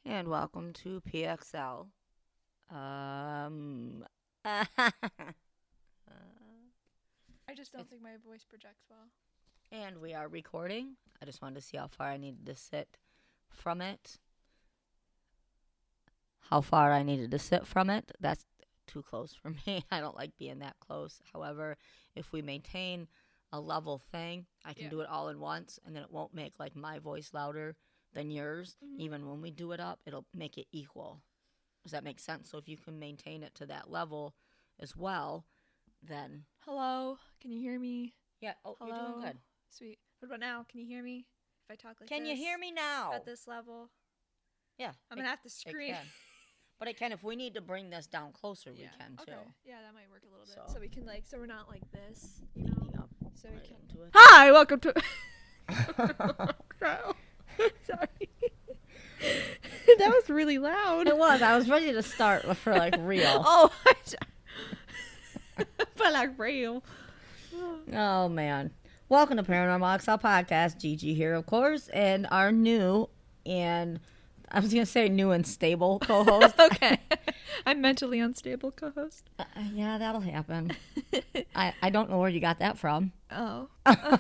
And welcome to PXL. Um, I just don't It's- think my voice projects well. and we are recording. I just wanted to see how far I needed to sit from it. How far I needed to sit from it. That's too close for me. I don't like being that close. However, if we maintain a level thing, I can Yeah. do it all in once, and then it won't make like my voice louder than yours. Mhm. Even when we do it up, it'll make it equal. Does that make sense? So if you can maintain it to that level as well, then Hello, can you hear me? yeah. Oh, Hello. you're doing good. Sweet. What about now? Can you hear me? If I talk like Can this? you hear me now? At this level? Yeah. I'm gonna have to It scream. can. But it can. If we need to bring this down closer, we Yeah, can too. Okay. Yeah, that might work a little bit. So- So we can so we're not like this, Leading up So we right can. into it. Hi, welcome to. Sorry. That was really loud. It was. I was ready to start for like real. Oh, but like real. Oh man. Welcome to Paranormal XL podcast. Gigi here, of course, and our new and I was gonna say new and stable co-host. Okay. I'm mentally unstable co-host. Yeah, that'll happen. I don't know where you got that from. Oh.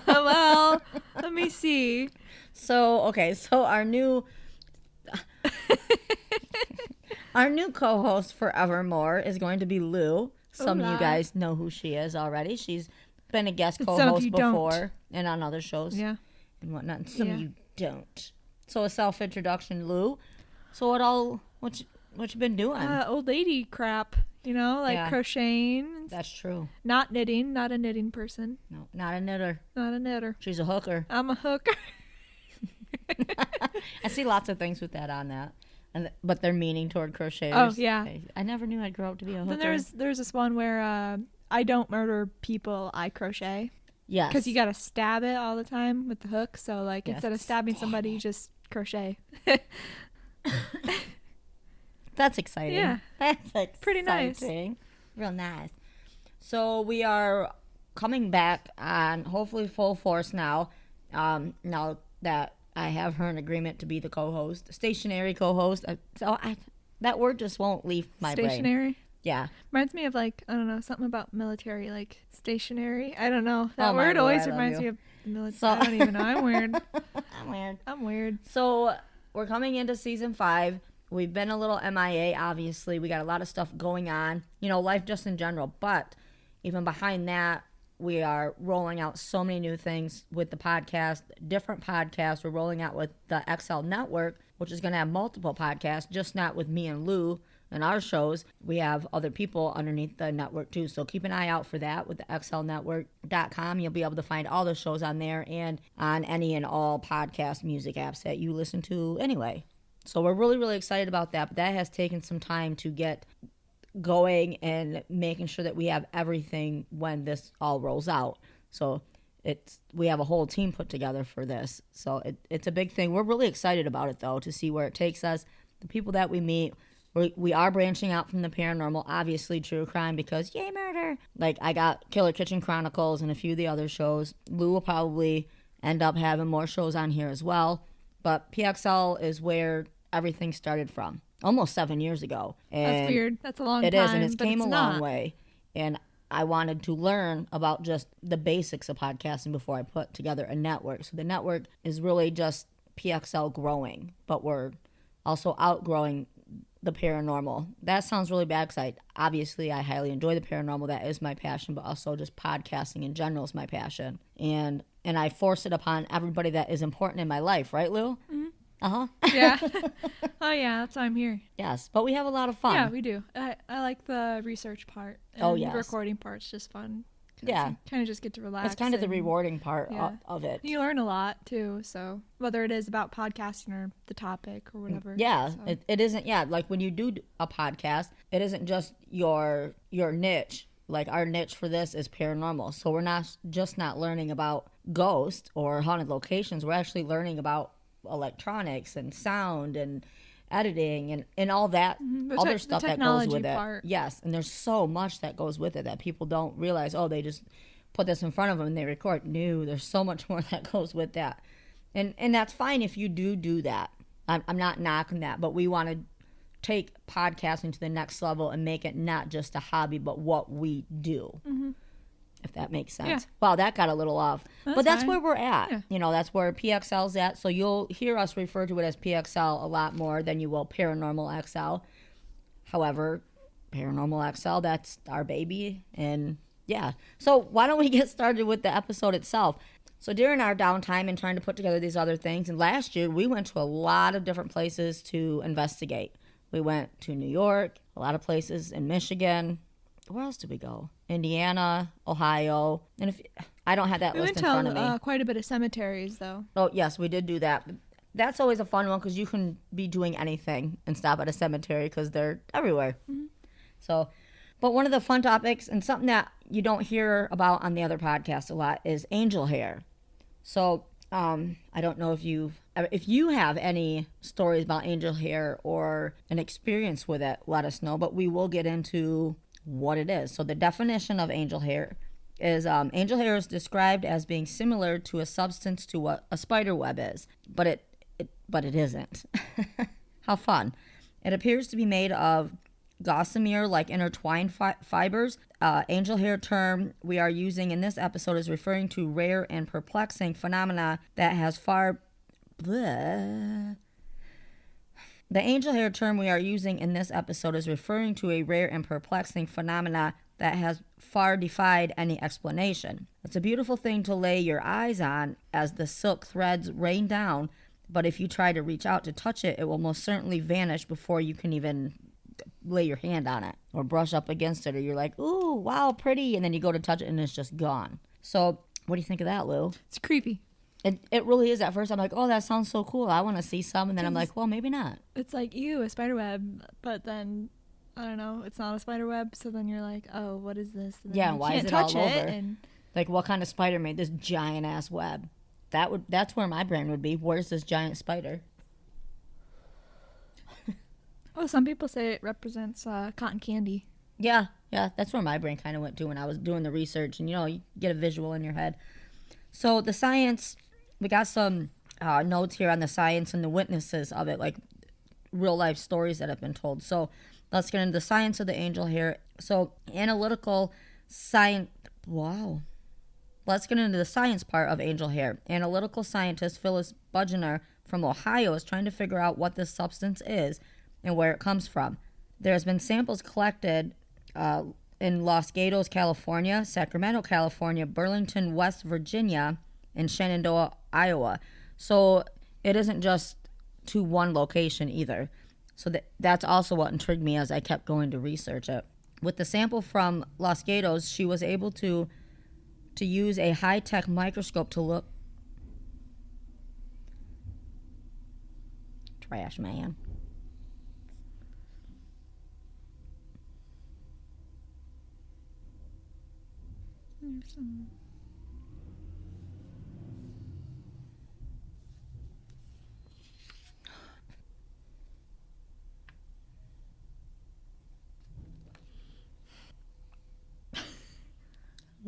Well, let me see. So our new co-host forevermore is going to be Lou. Some of you Hola. guys know who she is already. She's been a guest Some of co-host you don't. before and on other shows Yeah. and whatnot. And some of Yeah. you don't. So a self-introduction, Lou. So what you been doing? Old lady crap, like Yeah. crocheting. That's true. Not knitting, not a knitting person. No, not a knitter. Not a knitter. She's a hooker. I'm a hooker. I see lots of things with that on that. But they're meaning toward crocheters. Oh, yeah. I never knew I'd grow up to be a hooker. Then there's this one where I don't murder people, I crochet. Yes. Because you got to stab it all the time with the hook. So, like, Yes, instead of stabbing stab somebody, it. you just crochet. That's exciting. Yeah. That's exciting. Pretty nice. Real nice. So we are coming back on hopefully full force now. Now that I have her in agreement to be the co-host, stationary co-host. That word just won't leave my brain. Stationary. Yeah. Reminds me of, like, I don't know, something about military, like stationary. I don't know. That Oh, my word Lord, always I love reminds you. me of the military. So- I don't even know. I'm weird. I'm weird. I'm weird. So we're coming into season 5. We've been a little MIA, obviously. We got a lot of stuff going on, life just in general. But even behind that, we are rolling out so many new things with the podcast, different podcasts. We're rolling out with the XL Network, which is going to have multiple podcasts, just not with me and Lou and our shows. We have other people underneath the network too. So keep an eye out for that with the thexlnetwork.com. You'll be able to find all the shows on there and on any and all podcast music apps that you listen to anyway. So we're really, really excited about that. But that has taken some time to get going and making sure that we have everything when this all rolls out. So we have a whole team put together for this. So it's a big thing. We're really excited about it, though, to see where it takes us, the people that we meet. We are branching out from the paranormal, obviously true crime, because yay, murder. Like, I got Killer Kitchen Chronicles and a few of the other shows. Lou will probably end up having more shows on here as well. But PXL is where everything started from, almost 7 years ago. And That's weird. That's a long it time. is, and it's but came it's a long not. way. And I wanted to learn about just the basics of podcasting before I put together a network. So the network is really just PXL growing, but we're also outgrowing the paranormal. That sounds really bad because obviously I highly enjoy the paranormal. That is my passion, but also just podcasting in general is my passion. And I force it upon everybody that is important in my life, right, Lou? Mm-hmm. Uh-huh. Yeah. Oh, yeah. That's why I'm here. Yes, but we have a lot of fun. Yeah, we do. I like the research part. And Oh, yes. The recording part's just fun. Yeah. Kind of just get to relax. It's kind of the and rewarding part yeah. of it. You learn a lot, too. So whether it is about podcasting or the topic or whatever. Yeah, So. it isn't. Yeah, like when you do a podcast, it isn't just your niche. Like our niche for this is paranormal. So we're not learning about ghosts or haunted locations. We're actually learning about electronics and sound and editing and all that The other stuff that goes technology with it. part. Yes, and there's so much that goes with it that people don't realize. Oh, they just put this in front of them and they record. No, there's so much more that goes with that. And that's fine if you do that. I'm not knocking that, but we want to take podcasting to the next level and make it not just a hobby, but what we do. If that makes sense. Yeah. Wow, that got a little off. But that's where we're at. Yeah. You know, that's where PXL's at. So you'll hear us refer to it as PXL a lot more than you will Paranormal XL. However, Paranormal XL, that's our baby. And yeah. So why don't we get started with the episode itself? So during our downtime and trying to put together these other things, and last year we went to a lot of different places to investigate. We went to New York, a lot of places in Michigan. Where else did we go? Indiana, Ohio, and if I don't have that list in front of me. We went to quite a bit of cemeteries, though. Oh yes, we did do that. That's always a fun one because you can be doing anything and stop at a cemetery because they're everywhere. So, but one of the fun topics and something that you don't hear about on the other podcast a lot is angel hair. So I don't know if you have any stories about angel hair or an experience with it, let us know. But we will get into what it is. So the definition of angel hair is angel hair is described as being similar to a substance to what a spider web is, but it isn't. How fun. It appears to be made of gossamer like intertwined fibers. Angel hair term we are using in this episode is referring to rare and perplexing phenomena that has far bleh. The angel hair term we are using in this episode is referring to a rare and perplexing phenomena that has far defied any explanation. It's a beautiful thing to lay your eyes on as the silk threads rain down, but if you try to reach out to touch it, it will most certainly vanish before you can even lay your hand on it or brush up against it, or you're like, ooh, wow, pretty, and then you go to touch it and it's just gone. So what do you think of that, Lou? It's creepy. It really is. At first I'm like, oh, that sounds so cool, I want to see some, and then I'm like, well, maybe not. It's like, ew, a spider web, but then I don't know, it's not a spider web, so then you're like, oh, what is this? And yeah, you why can't is it touch all over? And like, what kind of spider made this giant ass web? That's where my brain would be. Where's this giant spider? oh, some people say it represents cotton candy. Yeah, that's where my brain kind of went to when I was doing the research, and you get a visual in your head. So the science, we got some notes here on the science and the witnesses of it, like real life stories that have been told. So let's get into the science of the angel hair. So analytical science, wow. Let's get into the science part of angel hair. Analytical scientist Phyllis Budgener from Ohio is trying to figure out what this substance is and where it comes from. There's been samples collected in Los Gatos, California, Sacramento, California, Burlington, West Virginia, and Shenandoah, Iowa. So it isn't just to one location either. So that's also what intrigued me as I kept going to research it. With the sample from Los Gatos, she was able to use a high-tech microscope to look. Trash man.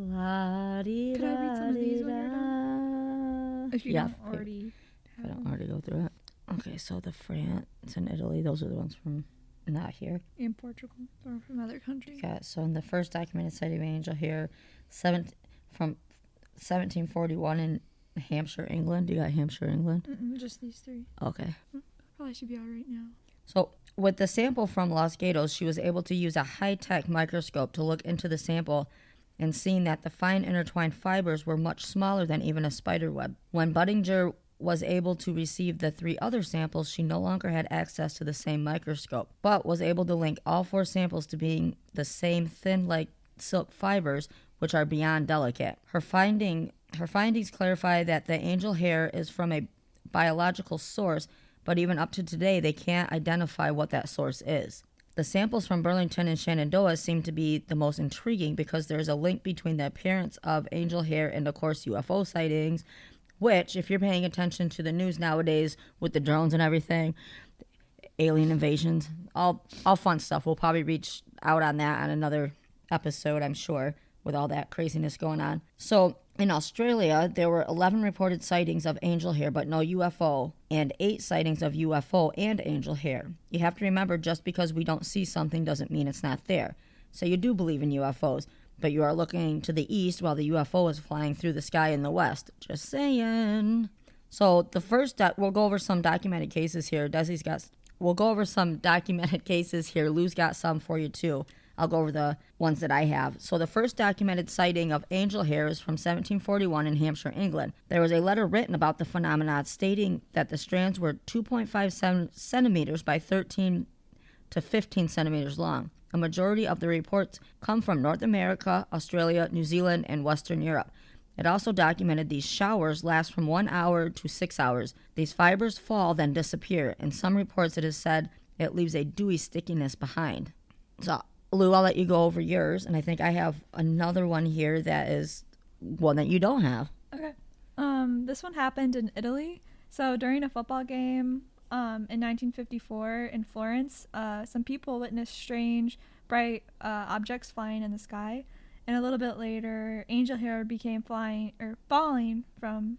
Could I read some of these when you're done? If you don't already have I don't already go through it. Okay, so the France and Italy, those are the ones from not here. In Portugal or from other countries. Okay, so in the first documented sighting of angel here, from 1741 in Hampshire, England. Do you got Hampshire, England? Just these three. Okay. Probably should be all right now. So with the sample from Los Gatos, she was able to use a high-tech microscope to look into the sample and seeing that the fine intertwined fibers were much smaller than even a spider web. When Budinger was able to receive the 3 other samples, she no longer had access to the same microscope, but was able to link all 4 samples to being the same thin like silk fibers, which are beyond delicate. Her findings clarify that the angel hair is from a biological source, but even up to today, they can't identify what that source is. The samples from Burlington and Shenandoah seem to be the most intriguing because there's a link between the appearance of angel hair and, of course, UFO sightings, which, if you're paying attention to the news nowadays with the drones and everything, alien invasions, all fun stuff. We'll probably reach out on that on another episode, I'm sure, with all that craziness going on. So In Australia, there were 11 reported sightings of angel hair, but no UFO, and 8 sightings of UFO and angel hair. You have to remember, just because we don't see something doesn't mean it's not there. So you do believe in UFOs, but you are looking to the east while the UFO is flying through the sky in the west. Just saying. So the first, we'll go over some documented cases here. We'll go over some documented cases here. Lou's got some for you too. I'll go over the ones that I have. So the first documented sighting of angel hair is from 1741 in Hampshire, England. There was a letter written about the phenomenon stating that the strands were 2.5 centimeters by 13 to 15 centimeters long. A majority of the reports come from North America, Australia, New Zealand, and Western Europe. It also documented these showers last from 1 hour to 6 hours. These fibers fall, then disappear. In some reports, it is said it leaves a dewy stickiness behind. So, Lou, I'll let you go over yours, and I think I have another one here that is one that you don't have. Okay. This one happened in Italy. So during a football game in 1954 in Florence, some people witnessed strange, bright objects flying in the sky. And a little bit later, angel hair began falling from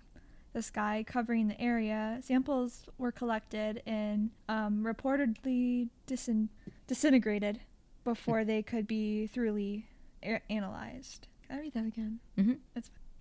the sky, covering the area. Samples were collected and reportedly disintegrated before they could be thoroughly analyzed. Can I read that again? Mm-hmm.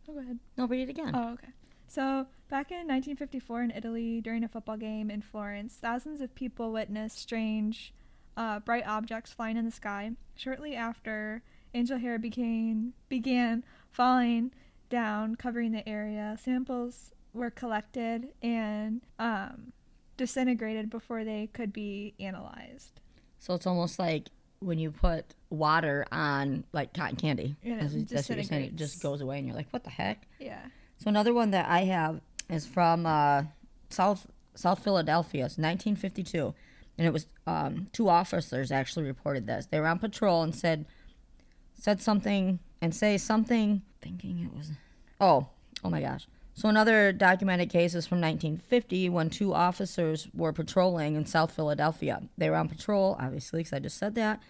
Go ahead. No, read it again. Oh, okay. So, back in 1954 in Italy, during a football game in Florence, thousands of people witnessed strange, bright objects flying in the sky. Shortly after, angel hair began falling down, covering the area. Samples were collected and disintegrated before they could be analyzed. So it's almost like when you put water on like cotton candy. Yeah, that's what you're saying. It just goes away and you're like, what the heck? Yeah. So another one that I have is from South Philadelphia. It's 1952. And it was 2 officers actually reported this. They were on patrol and said something and say something, thinking it was, oh my gosh. So another documented case is from 1950 when 2 officers were patrolling in South Philadelphia. They were on patrol, obviously, because I just said that.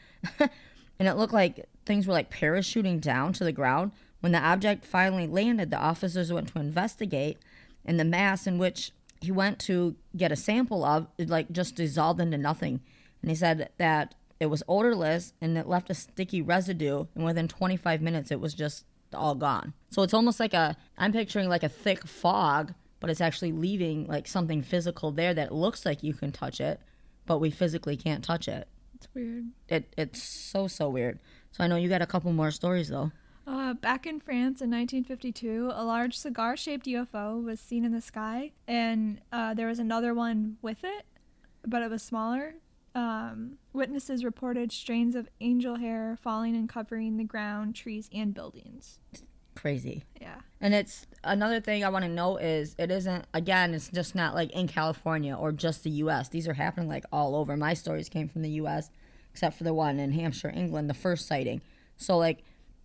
And it looked like things were like parachuting down to the ground. When the object finally landed, the officers went to investigate, and the mass in which he went to get a sample of, it like just dissolved into nothing. And he said that it was odorless and it left a sticky residue, and within 25 minutes it was just all gone. So it's almost like I'm picturing like a thick fog, but it's actually leaving like something physical there that looks like you can touch it, but we physically can't touch it. It's weird. It's so weird. So I know you got a couple more stories though. Back in France in 1952, a large cigar-shaped UFO was seen in the sky, and there was another one with it, but it was smaller. Witnesses reported strains of angel hair falling and covering the ground, trees, and buildings. Crazy. Yeah. And it's another thing I want to note is it's just not like in California or just the U.S. These are happening like all over. My stories came from the U.S. except for the one in Hampshire, England, the first sighting. So like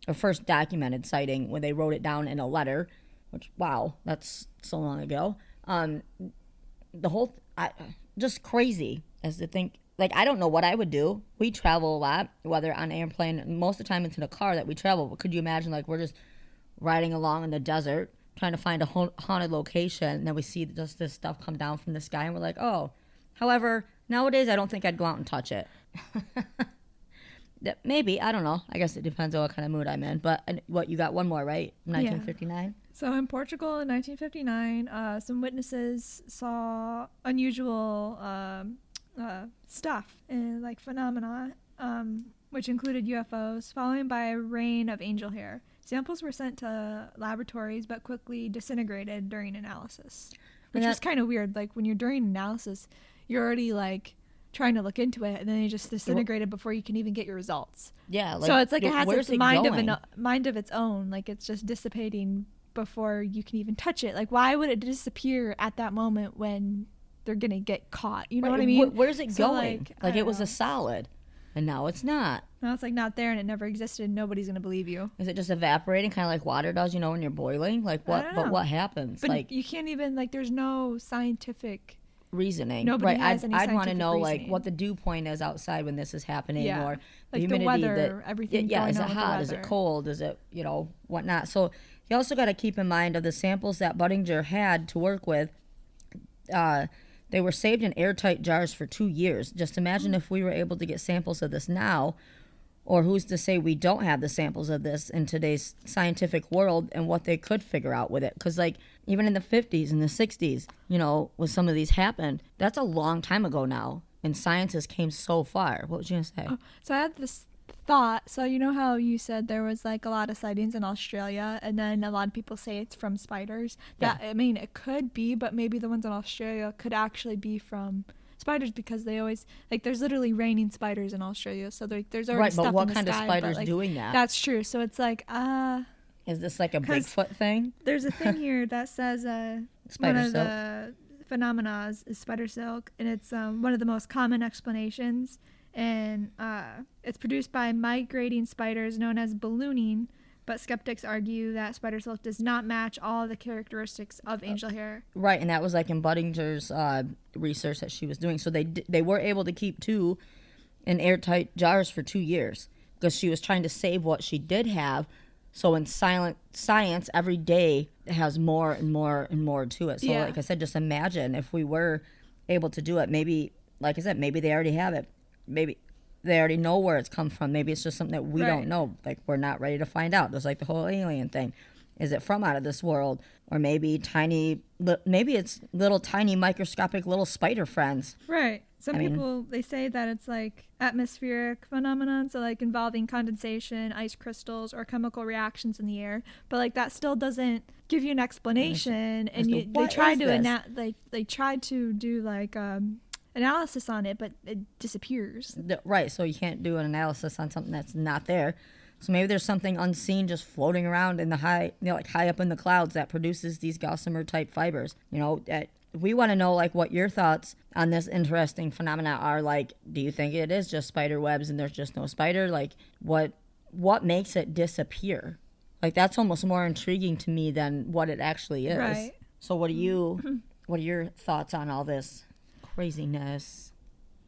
a first documented sighting when they wrote it down in a letter, which, wow, that's so long ago. Just crazy as to think. Like, I don't know what I would do. We travel a lot, whether on airplane. Most of the time it's in a car that we travel. But could you imagine, like, we're just riding along in the desert, trying to find a haunted location, and then we see just this stuff come down from the sky, and we're like, oh. However, nowadays I don't think I'd go out and touch it. Maybe, I don't know. I guess it depends on what kind of mood I'm in. But what, you got one more, right? 1959? Yeah. So in Portugal in 1959, some witnesses saw unusual stuff, like phenomena, which included UFOs, followed by a rain of angel hair. Samples were sent to laboratories, but quickly disintegrated during analysis, which was kind of weird. Like, when you're during analysis, you're already like trying to look into it, and then you just disintegrated before you can even get your results. Yeah. Like, so it's like it has its mind of its own. Like, it's just dissipating before you can even touch it. Like, why would it disappear at that moment when they're gonna get caught? You know what I mean? Where's it going? Like it was a solid, and now it's not. Now it's like not there, and it never existed, and nobody's gonna believe you. Is it just evaporating, kind of like water does? You know, when you're boiling, like what? But what happens? But like, you can't even, like, there's no scientific reasoning. Nobody has any I'd want to know reasoning. like what the dew point is outside when this is happening, or like the humidity, weather, everything. Yeah, going is on it with hot? the Is it weather. cold? Is it whatnot? So you also got to keep in mind of the samples that Budinger had to work with. They were saved in airtight jars for 2 years. Just imagine if we were able to get samples of this now, or who's to say we don't have the samples of this in today's scientific world and what they could figure out with it. Because, like, even in the 50s and the 60s, you know, when some of these happened, that's a long time ago now. And science has came so far. What was you going to say? Oh, so I had this thought. So you know how you said there was like a lot of sightings in Australia, and then a lot of people say it's from spiders. That I mean, it could be, but maybe the ones in Australia could actually be from spiders, because they always, like, there's literally raining spiders in Australia. So there's already Right, stuff but what in the kind of sky, spiders but, like, doing that? That's true. So it's like, Is this like a 'cause Bigfoot thing? there's a thing here that says Spider one of silk. the phenomena is spider silk, and it's one of the most common explanations, and it's produced by migrating spiders known as ballooning, but skeptics argue that spider silk does not match all the characteristics of angel hair. Right, and that was like in Budinger's research that she was doing. So they were able to keep 2 in airtight jars for 2 years because she was trying to save what she did have. So in science, every day has more and more and more to it. So like I said, just imagine if we were able to do it. Maybe, like I said, maybe they already have it. Maybe they already know where it's come from. Maybe it's just something that we don't know. Like, we're not ready to find out. There's like the whole alien thing. Is it from out of this world? Or maybe it's little tiny microscopic little spider friends. Right. Some people, they say that it's like atmospheric phenomenon, so like involving condensation, ice crystals, or chemical reactions in the air. But like that still doesn't give you an explanation. And they tried to do like analysis on it, but it disappears. Right. So you can't do an analysis on something that's not there. So maybe there's something unseen just floating around in the high up in the clouds that produces these gossamer type fibers. You know, we want to know like what your thoughts on this interesting phenomena are. Like, do you think it is just spider webs and there's just no spider? Like, what makes it disappear? Like, that's almost more intriguing to me than what it actually is. Right. So what are your thoughts on all this craziness?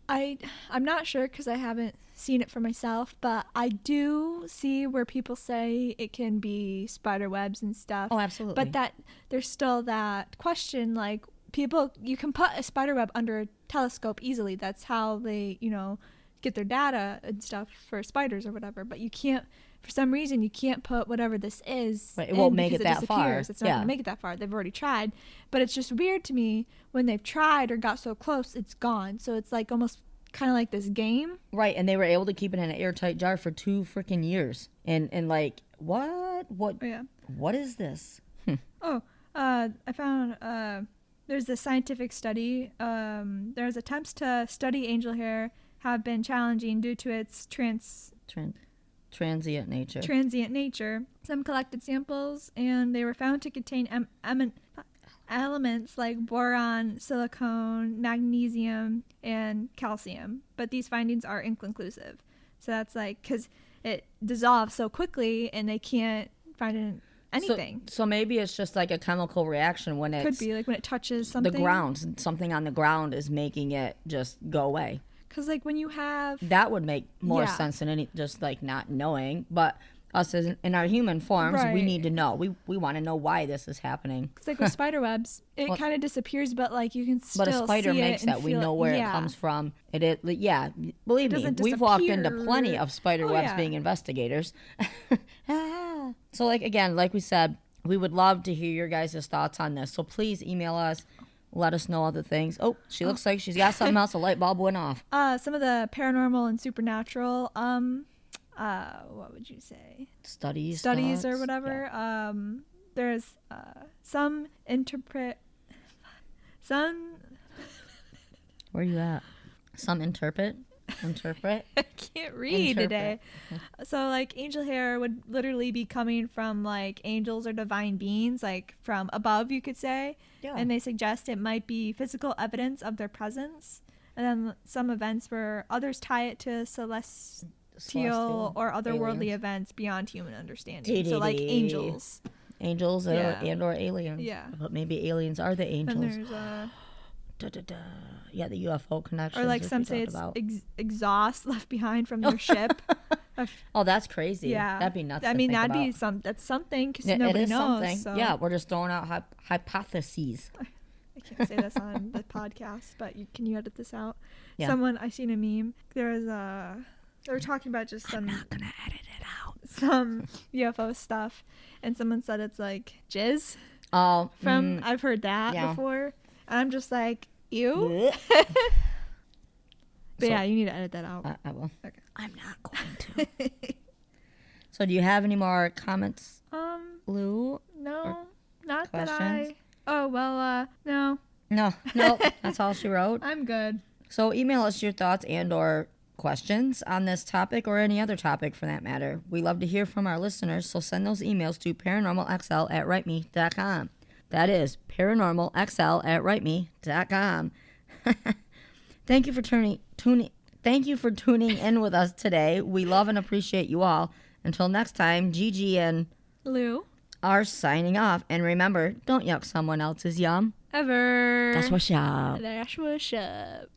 I'm not sure because I haven't seen it for myself, but I do see where people say it can be spider webs and stuff. Oh, absolutely. But that there's still that question, like, you can put a spider web under a telescope easily. That's how they, get their data and stuff for spiders or whatever. But you can't, for some reason, you can't put whatever this is. Right, it won't make it that far. It's not going to make it that far. They've already tried. But it's just weird to me when they've tried or got so close, it's gone. So it's like almost kind of like this game. Right, and they were able to keep it in an airtight jar for 2 freaking years. And like, what? What is this? I found there's a scientific study. There's attempts to study angel hair have been challenging due to its transient nature. Some collected samples, and they were found to contain elements like boron, silicone, magnesium, and calcium. But these findings are inconclusive. So that's like, because it dissolves so quickly and they can't find anything. So maybe it's just like a chemical reaction when it could be like when it touches something. The ground, something on the ground is making it just go away. Because like when you have, that would make more sense than just like not knowing. But us as in our human forms, we need to know. We want to know why this is happening. It's like with spider webs, it kind of disappears, but like you can still see it. But a spider makes that. We know where it comes from. Believe me, we've walked into plenty of spider webs being investigators. So like, again, like we said, we would love to hear your guys' thoughts on this. So please email us. Let us know other things. Oh, she looks like she's got something else. A light bulb went off. Some of the paranormal and supernatural, what would you say? Studies or whatever. Yeah. There's some. Where are you at? Some interpret. I can't read today. So like angel hair would literally be coming from like angels or divine beings, like from above, you could say. Yeah. And they suggest it might be physical evidence of their presence. And then some events where others tie it to celestial or otherworldly events beyond human understanding. So like angels and or aliens. Yeah. But maybe aliens are the angels. And there's yeah, the UFO connection. Or like some say it's exhaust left behind from their ship. Oh, that's crazy. Yeah, That'd be nuts. I to mean, think that'd be about. that's something because It nobody is knows. something. So. Yeah, we're just throwing out hypotheses. I can't say this on the podcast, but can you edit this out? Yeah. I seen a meme. They were talking about just some. I'm not gonna edit it out. Some UFO stuff, and someone said it's like jizz. Oh, I've heard that before. I'm just like, ew. But yeah, you need to edit that out. I will. Okay. I'm not going to. So, do you have any more comments, Lou? No, not questions? that I. Oh well, no. No, that's all she wrote. I'm good. So, email us your thoughts and/or questions on this topic or any other topic for that matter. We love to hear from our listeners, so send those emails to paranormalxl@writeme.com. That is paranormalxl@writeme.com. Thank you for Thank you for tuning in with us today. We love and appreciate you all. Until next time, Gigi and Lou are signing off. And remember, don't yuck someone else's yum. ever. That's what's up. That's what's up.